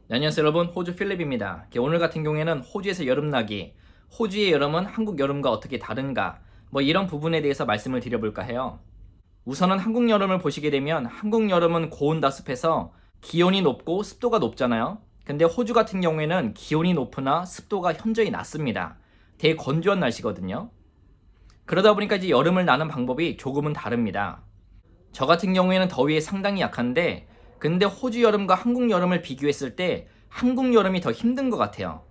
네, 안녕하세요 여러분, 호주 필립입니다. 오늘 같은 경우에는 호주에서 여름나기, 호주의 여름은 한국 여름과 어떻게 다른가, 이런 부분에 대해서 말씀을 드려볼까 해요. 우선은 한국 여름을 보시게 되면 한국 여름은 고온다습해서 기온이 높고 습도가 높잖아요. 근데 호주 같은 경우에는 기온이 높으나 습도가 현저히 낮습니다. 되게 건조한 날씨거든요. 그러다 보니까 이제 여름을 나는 방법이 조금은 다릅니다. 저 같은 경우에는 더위에 상당히 약한데, 근데 호주 여름과 한국 여름을 비교했을 때 한국 여름이 더 힘든 것 같아요.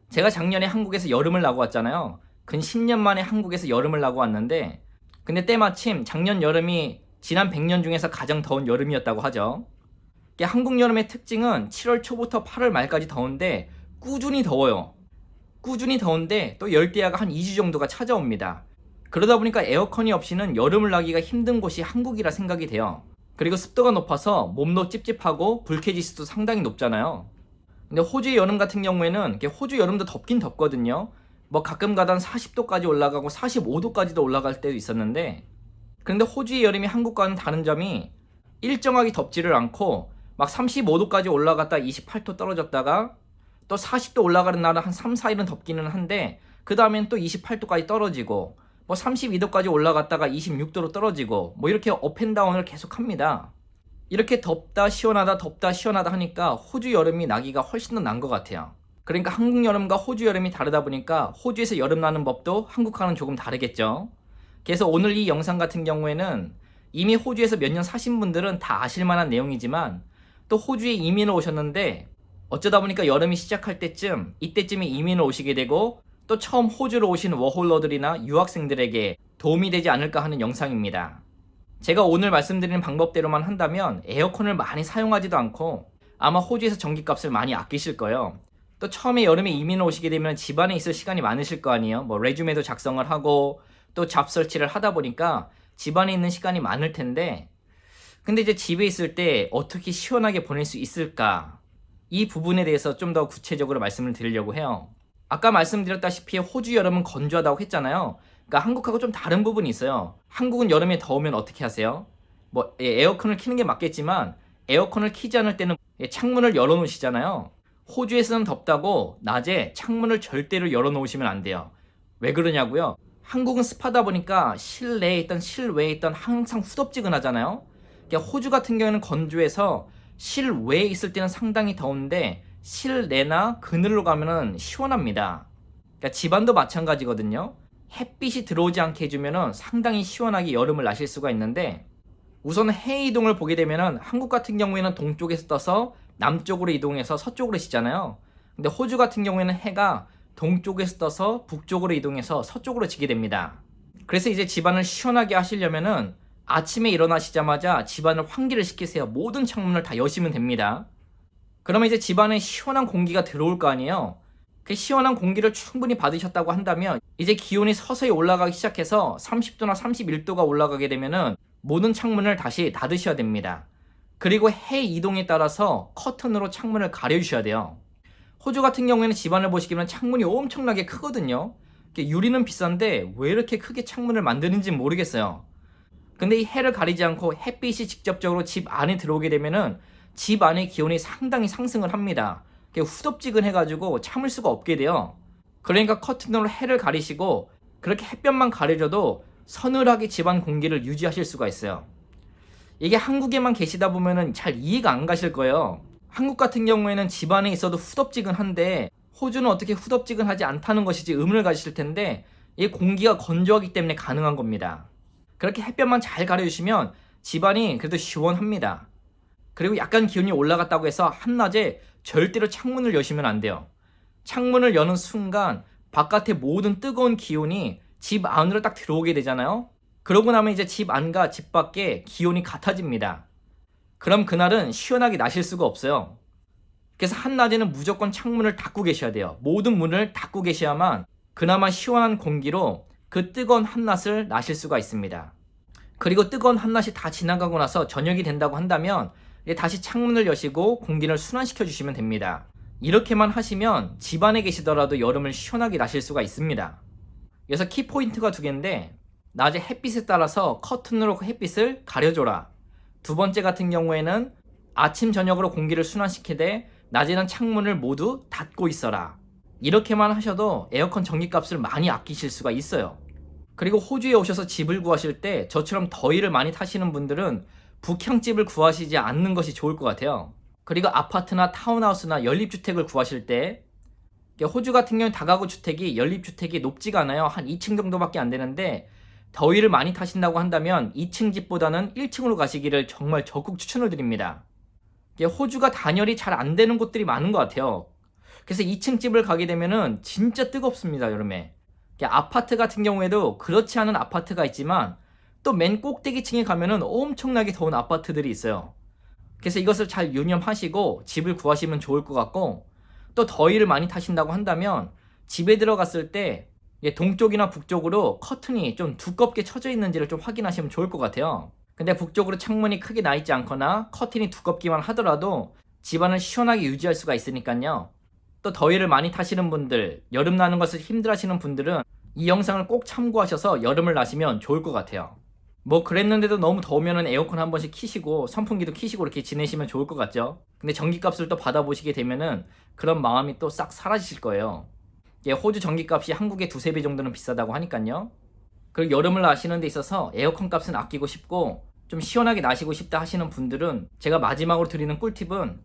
제가 작년에 한국에서 여름을 나고 왔잖아요. 근 10년 만에 한국에서 여름을 나고 왔는데, 근데 때마침 작년 여름이 지난 100년 중에서 가장 더운 여름이었다고 하죠. 한국 여름의 특징은 7월 초부터 8월 말까지 더운데 꾸준히 더워요. 꾸준히 더운데 또 열대야가 한 2주 정도가 찾아옵니다. 그러다 보니까 에어컨이 없이는 여름을 나기가 힘든 곳이 한국이라 생각이 돼요. 그리고 습도가 높아서 몸도 찝찝하고 불쾌지수도 상당히 높잖아요. 근데 호주의 여름 같은 경우에는 호주 여름도 덥긴 덥거든요. 가끔 가다 40도까지 올라가고 45도까지도 올라갈 때도 있었는데, 그런데 호주의 여름이 한국과는 다른 점이 일정하게 덥지를 않고 막 35도까지 올라갔다 28도 떨어졌다가 또 40도 올라가는 날은 한 3, 4일은 덥기는 한데 그 다음엔 또 28도까지 떨어지고 32도까지 올라갔다가 26도로 떨어지고 이렇게 업앤다운을 계속 합니다. 이렇게 덥다 시원하다 하니까 호주 여름이 나기가 훨씬 더 난 것 같아요. 그러니까 한국 여름과 호주 여름이 다르다 보니까 호주에서 여름 나는 법도 한국과는 조금 다르겠죠. 그래서 오늘 이 영상 같은 경우에는 이미 호주에서 몇 년 사신 분들은 다 아실 만한 내용이지만, 또 호주에 이민을 오셨는데 어쩌다 보니까 여름이 시작할 때쯤 이때쯤에 이민을 오시게 되고 또 처음 호주로 오신 워홀러들이나 유학생들에게 도움이 되지 않을까 하는 영상입니다. 제가 오늘 말씀드리는 방법대로만 한다면 에어컨을 많이 사용하지도 않고 아마 호주에서 전기값을 많이 아끼실 거예요. 또 처음에 여름에 이민을 오시게 되면 집안에 있을 시간이 많으실 거 아니에요. 레주메도 작성을 하고 또 잡 설치를 하다 보니까 집안에 있는 시간이 많을 텐데, 근데 이제 집에 있을 때 어떻게 시원하게 보낼 수 있을까? 이 부분에 대해서 좀 더 구체적으로 말씀을 드리려고 해요. 아까 말씀드렸다시피 호주 여름은 건조하다고 했잖아요. 그러니까 한국하고 좀 다른 부분이 있어요. 한국은 여름에 더우면 어떻게 하세요? 에어컨을 켜는 게 맞겠지만 에어컨을 켜지 않을 때는 창문을 열어 놓으시잖아요. 호주에서는 덥다고 낮에 창문을 절대로 열어 놓으시면 안 돼요. 왜 그러냐고요? 한국은 습하다 보니까 실내에 있던 실외에 있던 항상 후덥지근하잖아요. 그러니까 호주 같은 경우에는 건조해서 실외에 있을 때는 상당히 더운데 실내나 그늘로 가면은 시원합니다. 그러니까 집안도 마찬가지거든요. 햇빛이 들어오지 않게 해주면은 상당히 시원하게 여름을 나실 수가 있는데, 우선 해 이동을 보게 되면은 한국 같은 경우에는 동쪽에서 떠서 남쪽으로 이동해서 서쪽으로 지잖아요. 근데 호주 같은 경우에는 해가 동쪽에서 떠서 북쪽으로 이동해서 서쪽으로 지게 됩니다. 그래서 이제 집안을 시원하게 하시려면은 아침에 일어나시자마자 집안을 환기를 시키세요. 모든 창문을 다 여시면 됩니다. 그러면 이제 집안에 시원한 공기가 들어올 거 아니에요. 그 시원한 공기를 충분히 받으셨다고 한다면 이제 기온이 서서히 올라가기 시작해서 30도나 31도가 올라가게 되면은 모든 창문을 다시 닫으셔야 됩니다. 그리고 해 이동에 따라서 커튼으로 창문을 가려주셔야 돼요. 호주 같은 경우에는 집안을 보시기면 창문이 엄청나게 크거든요. 유리는 비싼데 왜 이렇게 크게 창문을 만드는지 모르겠어요. 근데 이 해를 가리지 않고 햇빛이 직접적으로 집 안에 들어오게 되면은 집 안의 기온이 상당히 상승을 합니다. 후덥지근해가지고 참을 수가 없게 돼요. 그러니까 커튼으로 해를 가리시고 그렇게 햇볕만 가려져도 서늘하게 집안 공기를 유지하실 수가 있어요. 이게 한국에만 계시다 보면은 잘 이해가 안 가실 거예요. 한국 같은 경우에는 집안에 있어도 후덥지근한데 호주는 어떻게 후덥지근하지 않다는 것이지 의문을 가지실 텐데, 이 공기가 건조하기 때문에 가능한 겁니다. 그렇게 햇볕만 잘 가려주시면 집안이 그래도 시원합니다. 그리고 약간 기온이 올라갔다고 해서 한낮에 절대로 창문을 여시면 안 돼요. 창문을 여는 순간 바깥의 모든 뜨거운 기온이 집 안으로 딱 들어오게 되잖아요. 그러고 나면 이제 집 안과 집 밖에 기온이 같아집니다. 그럼 그날은 시원하게 나실 수가 없어요. 그래서 한낮에는 무조건 창문을 닫고 계셔야 돼요. 모든 문을 닫고 계셔야만 그나마 시원한 공기로 그 뜨거운 한낮을 나실 수가 있습니다. 그리고 뜨거운 한낮이 다 지나가고 나서 저녁이 된다고 한다면 다시 창문을 여시고 공기를 순환시켜 주시면 됩니다. 이렇게만 하시면 집안에 계시더라도 여름을 시원하게 나실 수가 있습니다. 그래서 키포인트가 두 개인데, 낮에 햇빛에 따라서 커튼으로 햇빛을 가려줘라. 두 번째 같은 경우에는 아침 저녁으로 공기를 순환시키되 낮에는 창문을 모두 닫고 있어라. 이렇게만 하셔도 에어컨 전기값을 많이 아끼실 수가 있어요. 그리고 호주에 오셔서 집을 구하실 때 저처럼 더위를 많이 타시는 분들은 북향집을 구하시지 않는 것이 좋을 것 같아요. 그리고 아파트나 타운하우스나 연립주택을 구하실 때 호주 같은 경우는 다가구 주택이 연립주택이 높지가 않아요. 한 2층 정도밖에 안 되는데 더위를 많이 타신다고 한다면 2층 집보다는 1층으로 가시기를 정말 적극 추천을 드립니다. 호주가 단열이 잘 안 되는 곳들이 많은 것 같아요. 그래서 2층 집을 가게 되면은 진짜 뜨겁습니다, 여름에. 아파트 같은 경우에도 그렇지 않은 아파트가 있지만 또 맨 꼭대기층에 가면은 엄청나게 더운 아파트들이 있어요. 그래서 이것을 잘 유념하시고 집을 구하시면 좋을 것 같고, 또 더위를 많이 타신다고 한다면 집에 들어갔을 때 동쪽이나 북쪽으로 커튼이 좀 두껍게 쳐져 있는지를 좀 확인하시면 좋을 것 같아요. 근데 북쪽으로 창문이 크게 나 있지 않거나 커튼이 두껍기만 하더라도 집안을 시원하게 유지할 수가 있으니까요. 또 더위를 많이 타시는 분들, 여름 나는 것을 힘들어하시는 분들은 이 영상을 꼭 참고하셔서 여름을 나시면 좋을 것 같아요. 뭐 그랬는데도 너무 더우면 에어컨 한 번씩 키시고 선풍기도 키시고 이렇게 지내시면 좋을 것 같죠. 근데 전기값을 또 받아보시게 되면은 그런 마음이 또 싹 사라지실 거예요. 호주 전기값이 한국의 2~3배 정도는 비싸다고 하니까요. 그리고 여름을 나시는 데 있어서 에어컨 값은 아끼고 싶고 좀 시원하게 나시고 싶다 하시는 분들은 제가 마지막으로 드리는 꿀팁은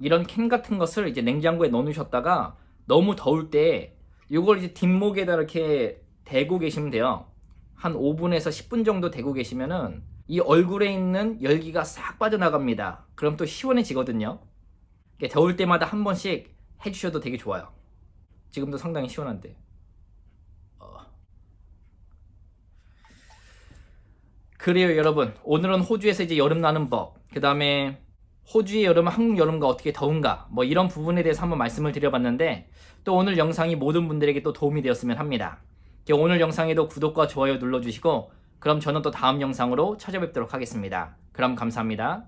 이런 캔 같은 것을 이제 냉장고에 넣어 놓으셨다가 너무 더울 때 이걸 이제 뒷목에다 이렇게 대고 계시면 돼요. 한 5분에서 10분 정도 대고 계시면은 이 얼굴에 있는 열기가 싹 빠져나갑니다. 그럼 또 시원해지거든요. 더울 때마다 한 번씩 해주셔도 되게 좋아요. 지금도 상당히 시원한데. 그래요, 여러분. 오늘은 호주에서 이제 여름 나는 법, 그 다음에 호주의 여름은 한국 여름과 어떻게 더운가, 뭐 이런 부분에 대해서 한번 말씀을 드려봤는데, 또 오늘 영상이 모든 분들에게 또 도움이 되었으면 합니다. 오늘 영상에도 구독과 좋아요 눌러주시고, 그럼 저는 또 다음 영상으로 찾아뵙도록 하겠습니다. 그럼 감사합니다.